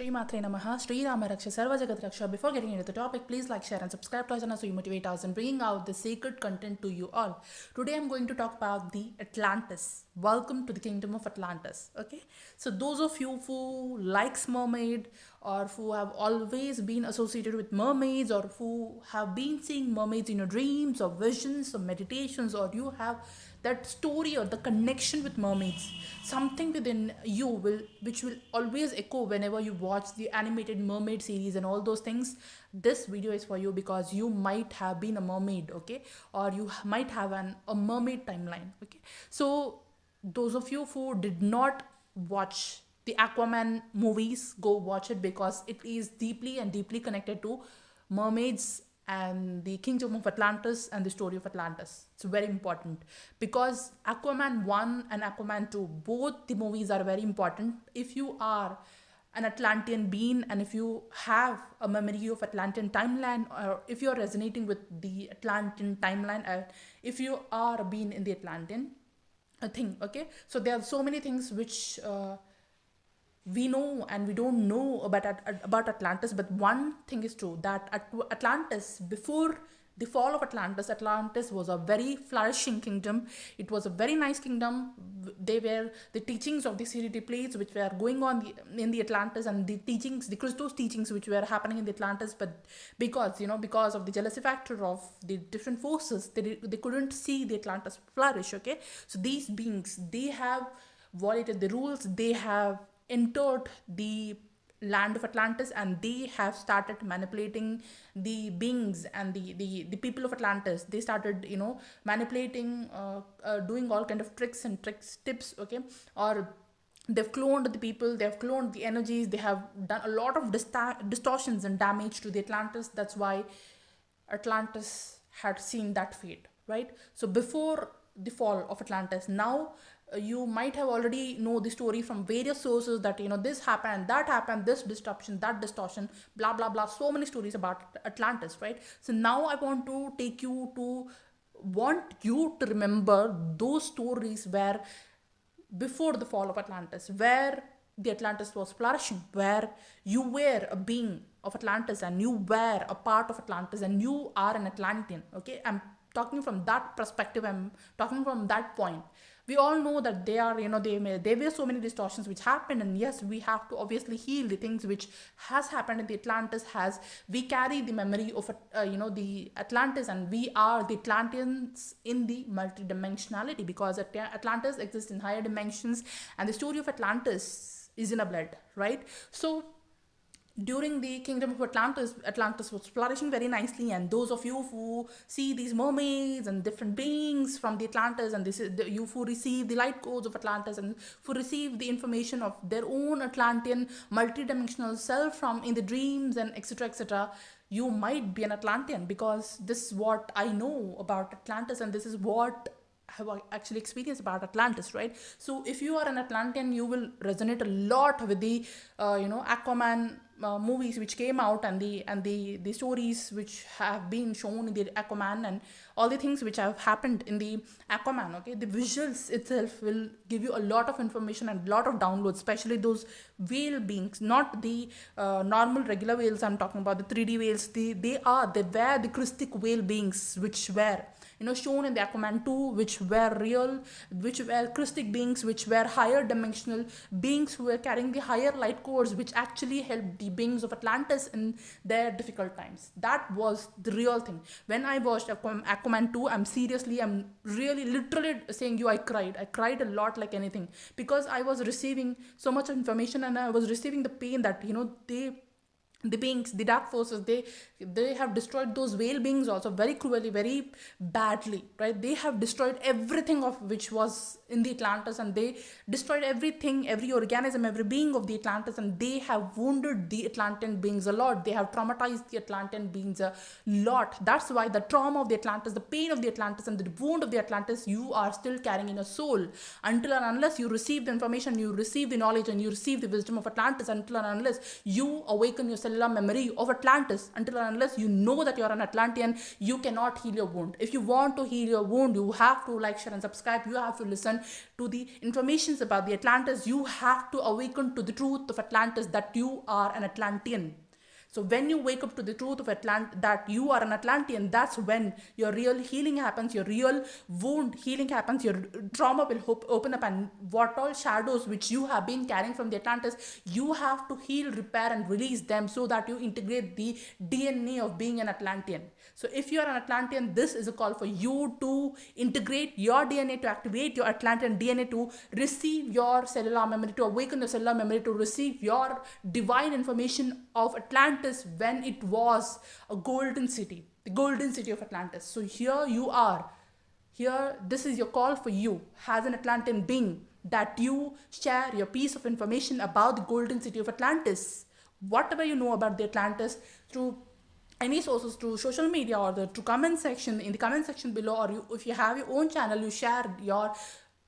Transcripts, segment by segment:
Shri Matre Namaha, Shri Rama Raksha, Sarva Jagat Raksha. Before getting into the topic, please like, share and subscribe to our channel so you motivate us and bringing out the sacred content to you all. Today I'm going to talk about the Atlantis. Welcome to the kingdom of Atlantis. Okay, so those of you who likes mermaid or who have always been associated with mermaids or who have been seeing mermaids in your dreams or visions or meditations, or you have that story or the connection with mermaids, something within you which will always echo whenever you watch the animated mermaid series and all those things. This video is for you because you might have been a mermaid, okay, or you might have a mermaid timeline. Okay, so those of you who did not watch the Aquaman movies, go watch it because it is deeply and deeply connected to mermaids and the kingdom of Atlantis and the story of Atlantis. It's very important because Aquaman 1 and Aquaman 2, both the movies are very important. If you are an Atlantean being and if you have a memory of Atlantean timeline, or if you're resonating with the Atlantean timeline, if you are a being in the Atlantean thing, okay, so there are so many things which we know and we don't know about Atlantis, but one thing is true, that Atlantis, before the fall of Atlantis was a very flourishing kingdom. It was a very nice kingdom. They were the teachings of the Siri plates which were going on in the Atlantis, and the teachings, the Christos teachings which were happening in the Atlantis, but because of the jealousy factor of the different forces, they couldn't see the Atlantis flourish. Okay, so these beings, they have violated the rules. They have entered the land of Atlantis and they have started manipulating the beings and the people of Atlantis. They started manipulating, doing all kind of tips, okay, or they've cloned the people, they've cloned the energies, they have done a lot of distortions and damage to the Atlantis. That's why Atlantis had seen that fate, right? So before the fall of Atlantis, now you might have already know the story from various sources that this happened, that happened, this disruption, that distortion, blah blah blah, so many stories about Atlantis, right? So now I want you to remember those stories where before the fall of Atlantis, where the Atlantis was flourishing, where you were a being of Atlantis and you were a part of Atlantis and you are an Atlantean. Okay, I'm talking from that perspective, I'm talking from that point. We all know that there were so many distortions which happened, and yes, we have to obviously heal the things which has happened in the Atlantis. We carry the memory of the Atlantis, and we are the Atlanteans in the multidimensionality, because Atlantis exists in higher dimensions and the story of Atlantis is in a blood, right? So during the kingdom of Atlantis was flourishing very nicely, and those of you who see these mermaids and different beings from the Atlantis, and you who receive the light codes of Atlantis and who receive the information of their own Atlantean multidimensional self from in the dreams and etc., you might be an Atlantean, because this is what I know about Atlantis and this is what I have actually experienced about Atlantis, right? So if you are an Atlantean, you will resonate a lot with the Aquaman movies which came out, and the stories which have been shown in the Aquaman, and all the things which have happened in the Aquaman. Okay, the visuals itself will give you a lot of information and a lot of downloads, especially those whale beings, not the normal regular whales I'm talking about, the 3D whales. They were the Christic whale beings which were shown in the Aquaman 2, which were real, which were Christic beings, which were higher dimensional beings who were carrying the higher light codes, which actually helped the beings of Atlantis in their difficult times. That was the real thing. When I watched Aquaman 2, I'm really literally saying I cried a lot, like anything, because I was receiving so much information and I was receiving the pain that the beings, the dark forces, they have destroyed those whale beings also very cruelly, very badly, right? They have destroyed everything of which was in the Atlantis, and they destroyed everything, every organism, every being of the Atlantis, and they have wounded the Atlantean beings a lot. They have traumatized the Atlantean beings a lot. That's why the trauma of the Atlantis, the pain of the Atlantis, and the wound of the Atlantis, you are still carrying in your soul until and unless you receive the information, you receive the knowledge, and you receive the wisdom of Atlantis, until and unless you awaken yourself cellular memory of Atlantis. Until and unless you know that you're an Atlantean, you cannot heal your wound. If you want to heal your wound, you have to like, share and subscribe. You have to listen to the informations about the Atlantis. You have to awaken to the truth of Atlantis, that you are an Atlantean. So when you wake up to the truth of that you are an Atlantean, that's when your real healing happens, your real wound healing happens, your trauma will open up, and what all shadows which you have been carrying from the Atlantis, you have to heal, repair and release them so that you integrate the DNA of being an Atlantean. So if you are an Atlantean, this is a call for you to integrate your DNA, to activate your Atlantean DNA, to receive your cellular memory, to awaken your cellular memory, to receive your divine information of Atlantis when it was a golden city, the golden city of Atlantis. So here you are. Here, this is your call for you as an Atlantean being, that you share your piece of information about the golden city of Atlantis. Whatever you know about the Atlantis through any sources, through social media or through comment section, in the comment section below, or if you have your own channel, you share your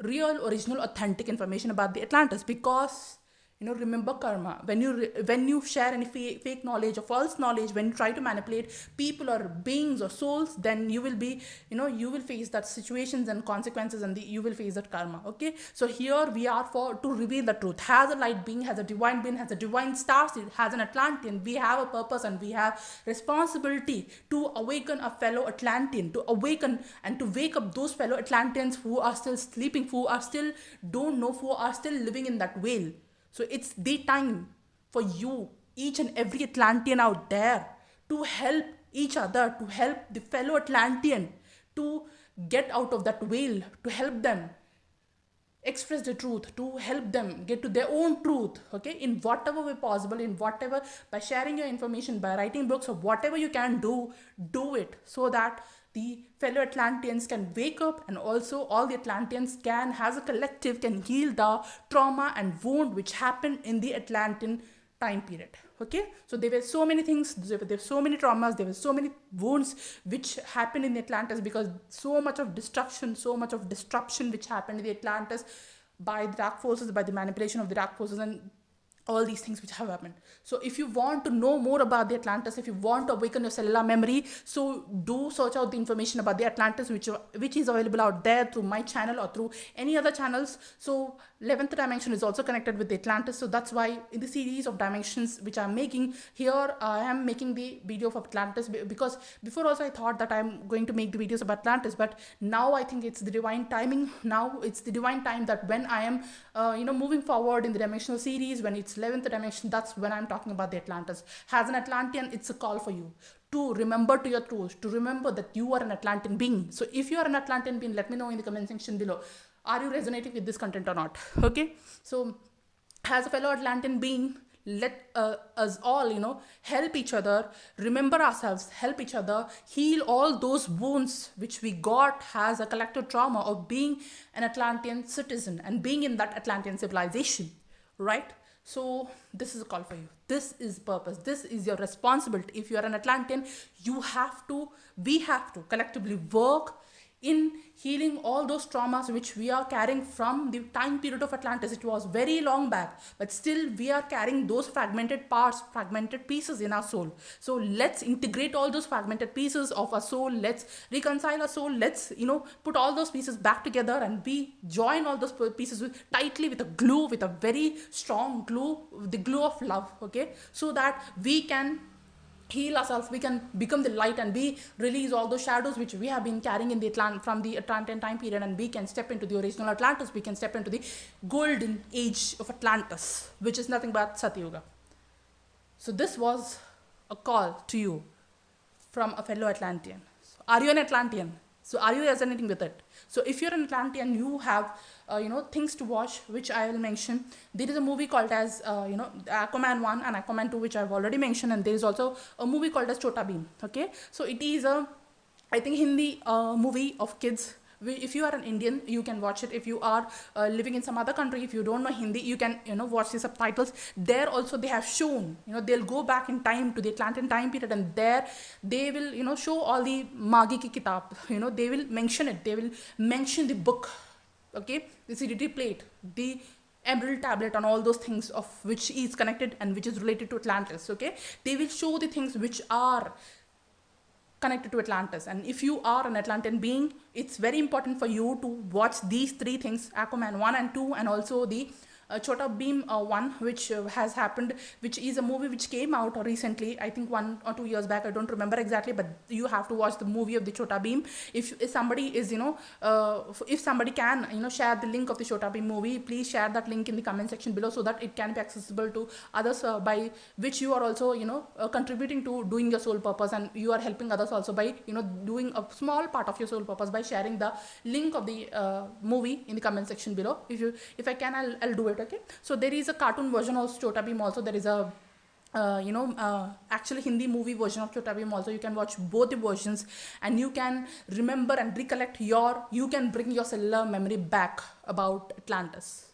real, original, authentic information about the Atlantis. Because remember karma. When you share any fake knowledge or false knowledge, when you try to manipulate people or beings or souls, then you will be, you will face that situations and consequences, and you will face that karma. Okay, so here we are to reveal the truth. Has a light being, has a divine being, has a divine star seed, has an Atlantean. We have a purpose and we have responsibility to awaken a fellow Atlantean, to awaken and to wake up those fellow Atlanteans who are still sleeping, who are still don't know, who are still living in that veil. So it's the time for you, each and every Atlantean out there, to help each other, to help the fellow Atlantean to get out of that veil, to help them express the truth, to help them get to their own truth, okay, in whatever way possible, in whatever, by sharing your information, by writing books, or whatever you can do it, so that the fellow Atlanteans can wake up, and also all the Atlanteans can, as a collective, can heal the trauma and wound which happened in the Atlantean time period. Okay, so there were so many things, there were so many traumas, there were so many wounds which happened in the Atlantis, because so much of destruction, so much of disruption which happened in the Atlantis by the dark forces, by the manipulation of the dark forces, and all these things which have happened. So if you want to know more about the Atlantis, if you want to awaken your cellular memory, so do search out the information about the Atlantis, which is available out there through my channel or through any other channels. So 11th dimension is also connected with the Atlantis. So that's why in the series of dimensions which I'm making here, I am making the video of Atlantis, because before also I thought that I'm going to make the videos about Atlantis, but now I think it's the divine timing. Now it's the divine time that when I am moving forward in the dimensional series, when it's 11th dimension, that's when I'm talking about the Atlantis. As an Atlantean, it's a call for you to remember to your truth, to remember that you are an Atlantean being. So if you are an Atlantean being, let me know in the comment section below. Are you resonating with this content or not? Okay, so as a fellow Atlantean being, let us all help each other, remember ourselves, help each other, heal all those wounds which we got as a collective trauma of being an Atlantean citizen and being in that Atlantean civilization, right? So this is a call for you. This is purpose. This is your responsibility. If you are an Atlantean, we have to collectively work in healing all those traumas which we are carrying from the time period of Atlantis. It was very long back, but still we are carrying those fragmented parts, fragmented pieces in our soul. So let's integrate all those fragmented pieces of our soul. Let's reconcile our soul. Let's put all those pieces back together, and we join all those pieces tightly with a glue, with a very strong glue, the glue of love, okay, so that we can heal ourselves, we can become the light, and we release all those shadows which we have been carrying in the from the Atlantean time period, and we can step into the original Atlantis. We can step into the golden age of Atlantis, which is nothing but Satiyuga. So this was a call to you from a fellow Atlantean. So are you an Atlantean? So are you resonating with it? So if you're an Atlantean, you have things to watch, which I will mention. There is a movie called as Aquaman 1 and Aquaman 2, which I've already mentioned, and there is also a movie called as Chota Bheem. Okay, so it is I think Hindi movie of kids. If you are an Indian, you can watch it. If you are living in some other country, if you don't know Hindi, you can watch the subtitles. There also they have shown, they'll go back in time to the Atlantean time period, and there they will show all the Magi ki kitab. They will mention it. They will mention the book, okay, the CDT plate, the emerald tablet and all those things of which is connected and which is related to Atlantis. Okay, they will show the things which are connected to Atlantis. And if you are an Atlantean being, it's very important for you to watch these three things: Aquaman 1 and 2, and also the Chota Beam 1, which has happened, which is a movie which came out recently, I think 1 or 2 years back, I don't remember exactly, but you have to watch the movie of the Chota Beam. If somebody is, if somebody can, share the link of the Chota Beam movie, please share that link in the comment section below, so that it can be accessible to others, by which you are also, contributing to doing your soul purpose, and you are helping others also by, doing a small part of your soul purpose by sharing the link of the movie in the comment section below. If I can, I'll do it. Okay, so there is a cartoon version of Chota Beam also. There is a actually Hindi movie version of Chota Beam also. You can watch both the versions, and you can remember and recollect you can bring your cellular memory back about Atlantis.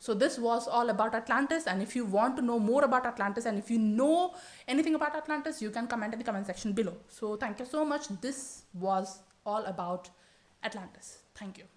So this was all about Atlantis, and if you want to know more about Atlantis, and if you know anything about Atlantis, you can comment in the comment section below. So thank you so much. This was all about Atlantis. Thank you.